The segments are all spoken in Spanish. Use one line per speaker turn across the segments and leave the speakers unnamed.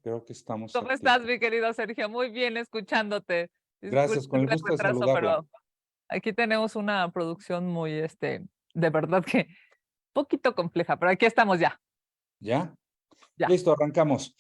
Creo que estamos
¿Cómo estás,
activos.
mi querido Sergio? Muy bien, escuchándote.
Gracias,
Disculpa
con el
el
gusto de
retraso,
saludarla.
pero aquí tenemos una producción muy, de verdad que poquito compleja, pero aquí estamos ya,
¿Ya?
ya.
Listo, arrancamos.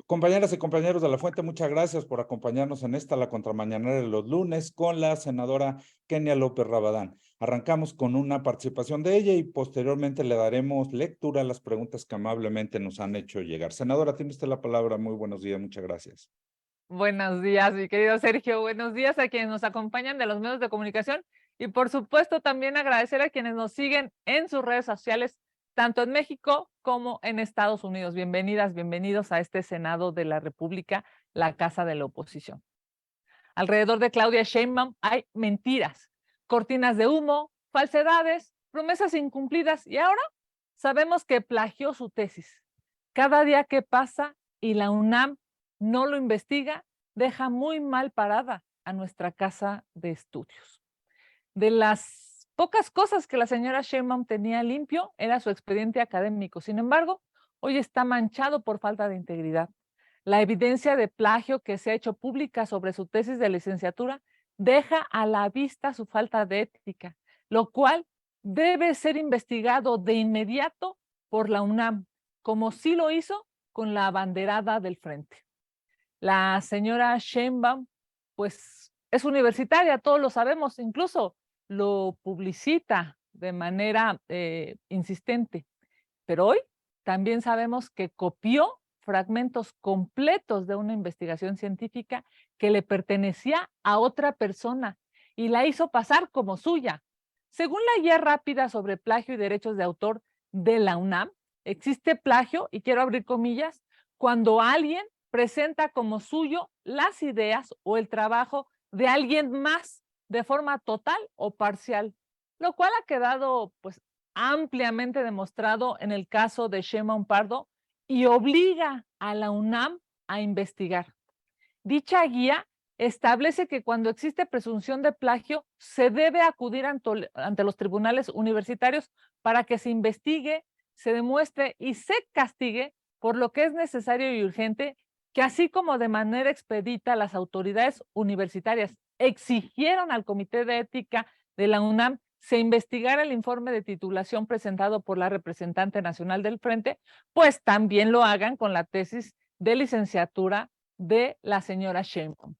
Compañeras y compañeros de La Fuente, muchas gracias por acompañarnos en esta, la contramañanera de los lunes, con la senadora Kenia López Rabadán. Arrancamos con una participación de ella y posteriormente le daremos lectura a las preguntas que amablemente nos han hecho llegar. Senadora, tiene usted la palabra. Muy buenos días, muchas gracias.
Buenos días, mi querido Sergio. Buenos días a quienes nos acompañan de los medios de comunicación y por supuesto también agradecer a quienes nos siguen en sus redes sociales, tanto en México como en Estados Unidos. Bienvenidas, bienvenidos a este Senado de la República, la Casa de la Oposición. Alrededor de Claudia Sheinbaum hay mentiras, cortinas de humo, falsedades, promesas incumplidas y ahora sabemos que plagió su tesis. Cada día que pasa y la UNAM no lo investiga, deja muy mal parada a nuestra casa de estudios. De las pocas cosas que la señora Sheinbaum tenía limpio era su expediente académico. Sin embargo, hoy está manchado por falta de integridad. La evidencia de plagio que se ha hecho pública sobre su tesis de licenciatura deja a la vista su falta de ética, lo cual debe ser investigado de inmediato por la UNAM, como sí lo hizo con la abanderada del frente. La señora Sheinbaum, pues es universitaria, todos lo sabemos, incluso lo publicita de manera insistente, pero hoy también sabemos que copió fragmentos completos de una investigación científica que le pertenecía a otra persona y la hizo pasar como suya. Según la guía rápida sobre plagio y derechos de autor de la UNAM, existe plagio, y quiero abrir comillas, cuando alguien presenta como suyo las ideas o el trabajo de alguien más de forma total o parcial, lo cual ha quedado pues ampliamente demostrado en el caso de Sheinbaum Pardo y obliga a la UNAM a investigar. Dicha guía establece que cuando existe presunción de plagio se debe acudir ante los tribunales universitarios para que se investigue, se demuestre y se castigue por lo que es necesario y urgente, que así como de manera expedita las autoridades universitarias exigieron al Comité de Ética de la UNAM se investigara el informe de titulación presentado por la representante nacional del Frente, pues también lo hagan con la tesis de licenciatura de la señora Sheinbaum.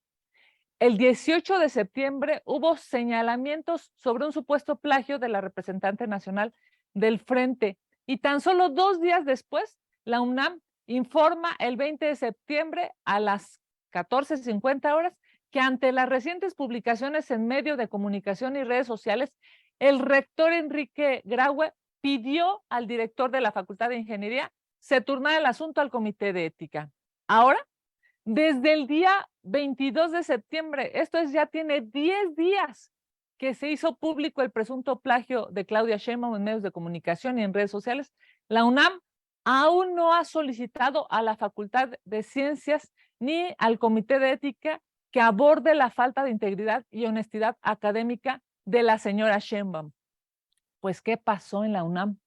El 18 de septiembre hubo señalamientos sobre un supuesto plagio de la representante nacional del Frente y tan solo 2 días después, la UNAM informa el 20 de septiembre a las 14:50 horas que ante las recientes publicaciones en medios de comunicación y redes sociales, el rector Enrique Graue pidió al director de la Facultad de Ingeniería se turnara el asunto al Comité de Ética. Ahora, desde el día 22 de septiembre, esto es, ya tiene 10 días que se hizo público el presunto plagio de Claudia Sheinbaum en medios de comunicación y en redes sociales, la UNAM aún no ha solicitado a la Facultad de Ciencias ni al Comité de Ética que aborde la falta de integridad y honestidad académica de la señora Sheinbaum. Pues, ¿qué pasó en la UNAM?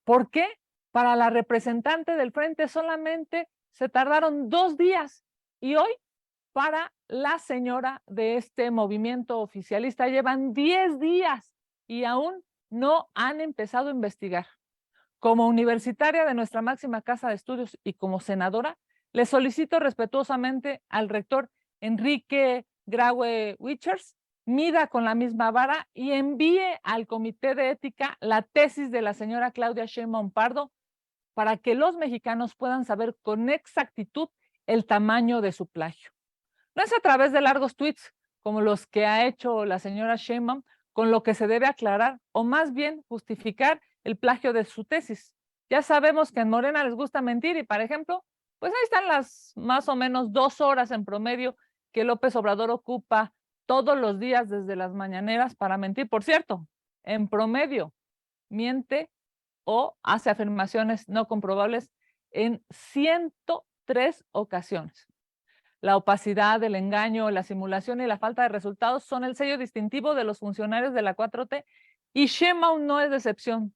¿Por qué? Para la representante del Frente solamente se tardaron 2 días y hoy para la señora de este movimiento oficialista llevan 10 días y aún no han empezado a investigar. Como universitaria de nuestra máxima casa de estudios y como senadora, le solicito respetuosamente al rector Enrique Graue Wichers mida con la misma vara y envíe al Comité de Ética la tesis de la señora Claudia Sheinbaum Pardo para que los mexicanos puedan saber con exactitud el tamaño de su plagio. No es a través de largos tweets como los que ha hecho la señora Sheinbaum con lo que se debe aclarar o más bien justificar el plagio de su tesis. Ya sabemos que en Morena les gusta mentir y, por ejemplo, pues ahí están las más o menos 2 horas en promedio que López Obrador ocupa todos los días desde las mañaneras para mentir. Por cierto, en promedio miente o hace afirmaciones no comprobables en 103 ocasiones. La opacidad, el engaño, la simulación y la falta de resultados son el sello distintivo de los funcionarios de la 4T y Sheinbaum no es de excepción.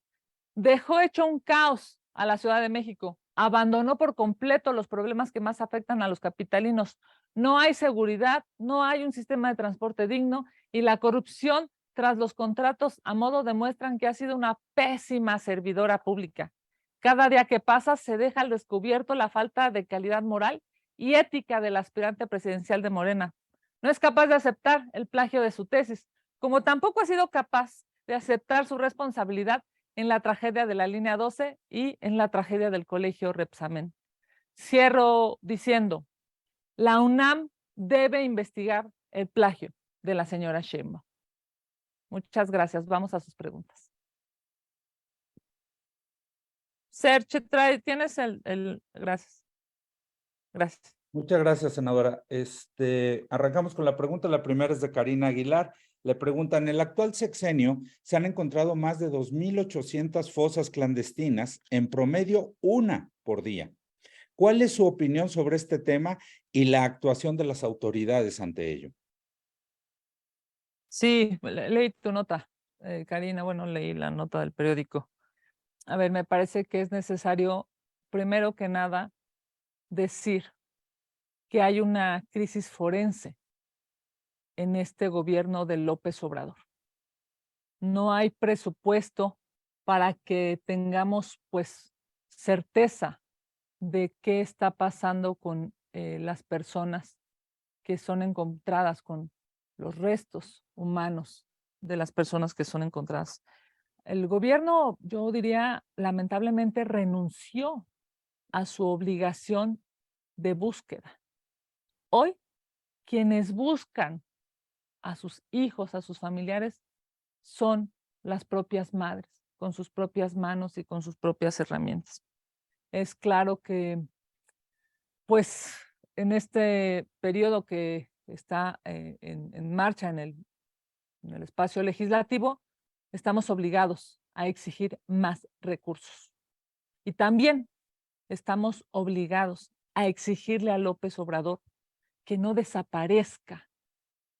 Dejó hecho un caos a la Ciudad de México abandonó por completo los problemas que más afectan a los capitalinos. No hay seguridad, no hay un sistema de transporte digno y la corrupción tras los contratos a modo demuestran que ha sido una pésima servidora pública. Cada día que pasa se deja al descubierto la falta de calidad moral y ética del aspirante presidencial de Morena. No es capaz de aceptar el plagio de su tesis, como tampoco ha sido capaz de aceptar su responsabilidad en la tragedia de la línea 12 y en la tragedia del colegio Repsamen. Cierro diciendo, la UNAM debe investigar el plagio de la señora Sheinbaum. Muchas gracias. Vamos a sus preguntas. Serge, tienes gracias. Gracias.
Muchas gracias, senadora. Arrancamos con la pregunta. La primera es de Karina Aguilar. Le preguntan, en el actual sexenio se han encontrado más de 2,800 fosas clandestinas, en promedio una por día. ¿Cuál es su opinión sobre este tema y la actuación de las autoridades ante ello?
Sí, leí tu nota, Karina. Bueno, leí la nota del periódico. A ver, me parece que es necesario, primero que nada, decir que hay una crisis forense en este gobierno de López Obrador. No hay presupuesto para que tengamos, pues, certeza de qué está pasando con las personas que son encontradas, con los restos humanos de las personas que son encontradas. El gobierno, yo diría, lamentablemente renunció a su obligación de búsqueda. Hoy, quienes buscan a sus hijos, a sus familiares, son las propias madres, con sus propias manos y con sus propias herramientas. Es claro que, pues, en este periodo que está en marcha en el espacio legislativo, estamos obligados a exigir más recursos. Y también estamos obligados a exigirle a López Obrador que no desaparezca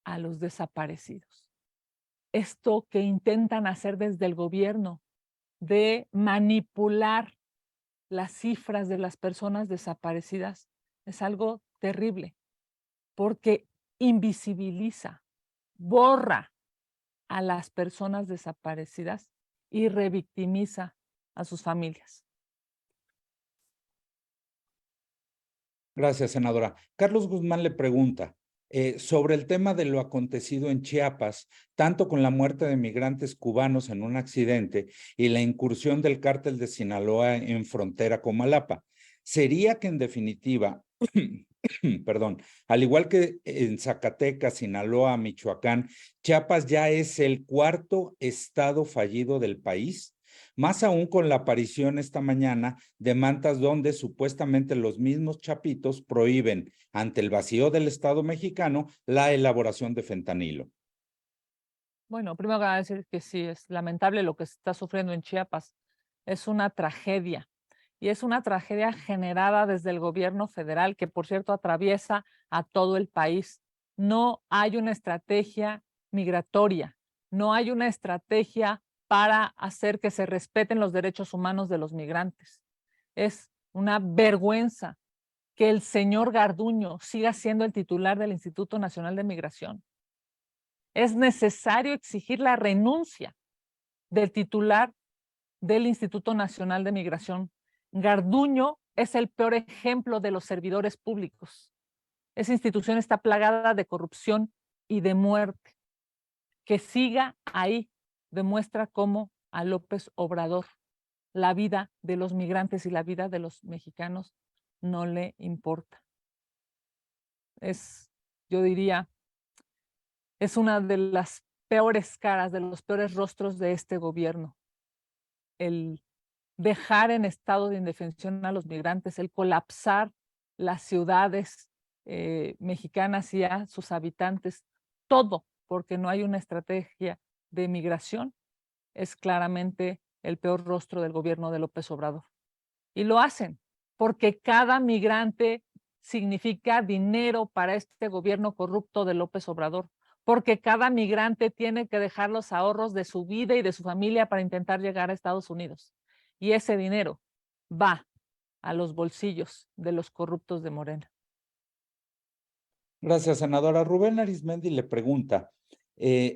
a los desaparecidos. Esto que intentan hacer desde el gobierno de manipular las cifras de las personas desaparecidas es algo terrible, porque invisibiliza, borra a las personas desaparecidas y revictimiza a sus familias.
Gracias, senadora. Carlos Guzmán le pregunta sobre el tema de lo acontecido en Chiapas, tanto con la muerte de migrantes cubanos en un accidente y la incursión del cártel de Sinaloa en frontera con Malapa. ¿Sería que en definitiva, perdón, al igual que en Zacatecas, Sinaloa, Michoacán, Chiapas ya es el cuarto estado fallido del país? Más aún con la aparición esta mañana de mantas donde supuestamente los mismos chapitos prohíben, ante el vacío del Estado mexicano, la elaboración de fentanilo.
Bueno, primero que decir que sí, es lamentable lo que se está sufriendo en Chiapas. Es una tragedia. Y es una tragedia generada desde el gobierno federal, que por cierto atraviesa a todo el país. No hay una estrategia migratoria, no hay una estrategia para hacer que se respeten los derechos humanos de los migrantes. Es una vergüenza que el señor Garduño siga siendo el titular del Instituto Nacional de Migración. Es necesario exigir la renuncia del titular del Instituto Nacional de Migración. Garduño es el peor ejemplo de los servidores públicos. Esa institución está plagada de corrupción y de muerte. Que siga ahí demuestra cómo a López Obrador la vida de los migrantes y la vida de los mexicanos no le importa. Yo diría, es una de las peores caras, de los peores rostros de este gobierno. El dejar en estado de indefensión a los migrantes, el colapsar las ciudades mexicanas y a sus habitantes, todo porque no hay una estrategia de migración, es claramente el peor rostro del gobierno de López Obrador. Y lo hacen porque cada migrante significa dinero para este gobierno corrupto de López Obrador, porque cada migrante tiene que dejar los ahorros de su vida y de su familia para intentar llegar a Estados Unidos. Y ese dinero va a los bolsillos de los corruptos de Morena.
Gracias, senadora. Rubén Arismendi le pregunta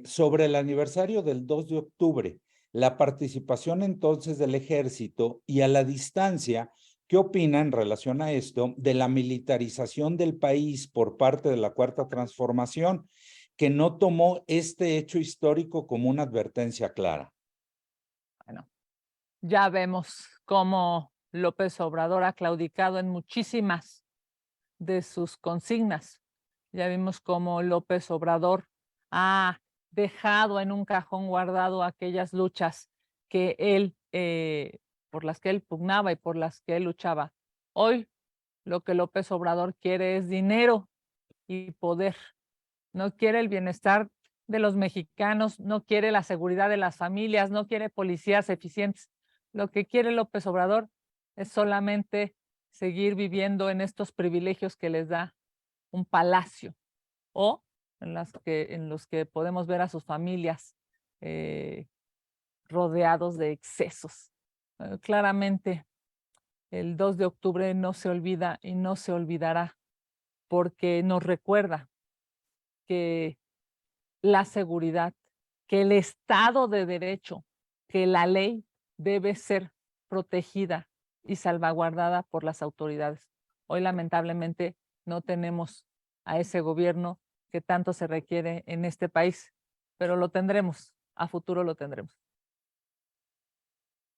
sobre el aniversario del 2 de octubre, la participación entonces del ejército y a la distancia, ¿qué opina en relación a esto de la militarización del país por parte de la Cuarta Transformación, que no tomó este hecho histórico como una advertencia clara?
Bueno, ya vemos cómo López Obrador ha claudicado en muchísimas de sus consignas. Ya vimos cómo López Obrador ha dejado en un cajón guardado aquellas luchas que él, por las que él pugnaba y por las que él luchaba. Hoy lo que López Obrador quiere es dinero y poder. No quiere el bienestar de los mexicanos, no quiere la seguridad de las familias, no quiere policías eficientes. Lo que quiere López Obrador es solamente seguir viviendo en estos privilegios que les da un palacio o en los que podemos ver a sus familias rodeados de excesos. Claramente, el 2 de octubre no se olvida y no se olvidará porque nos recuerda que la seguridad, que el Estado de Derecho, que la ley debe ser protegida y salvaguardada por las autoridades. Hoy, lamentablemente, no tenemos a ese gobierno que tanto se requiere en este país, pero lo tendremos, a futuro lo tendremos.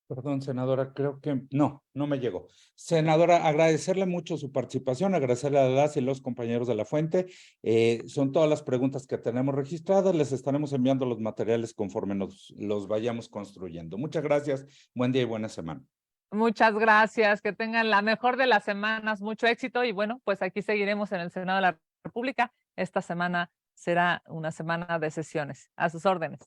Perdón, senadora, creo que no me llegó. Senadora, agradecerle mucho su participación, agradecerle a las y los compañeros de la fuente. Son todas las preguntas que tenemos registradas. Les estaremos enviando los materiales conforme nos los vayamos construyendo. Muchas gracias. Buen día y buena semana.
Muchas gracias, que tengan la mejor de las semanas, mucho éxito y bueno, pues aquí seguiremos en el Senado de la República. Esta semana será una semana de sesiones. A sus órdenes.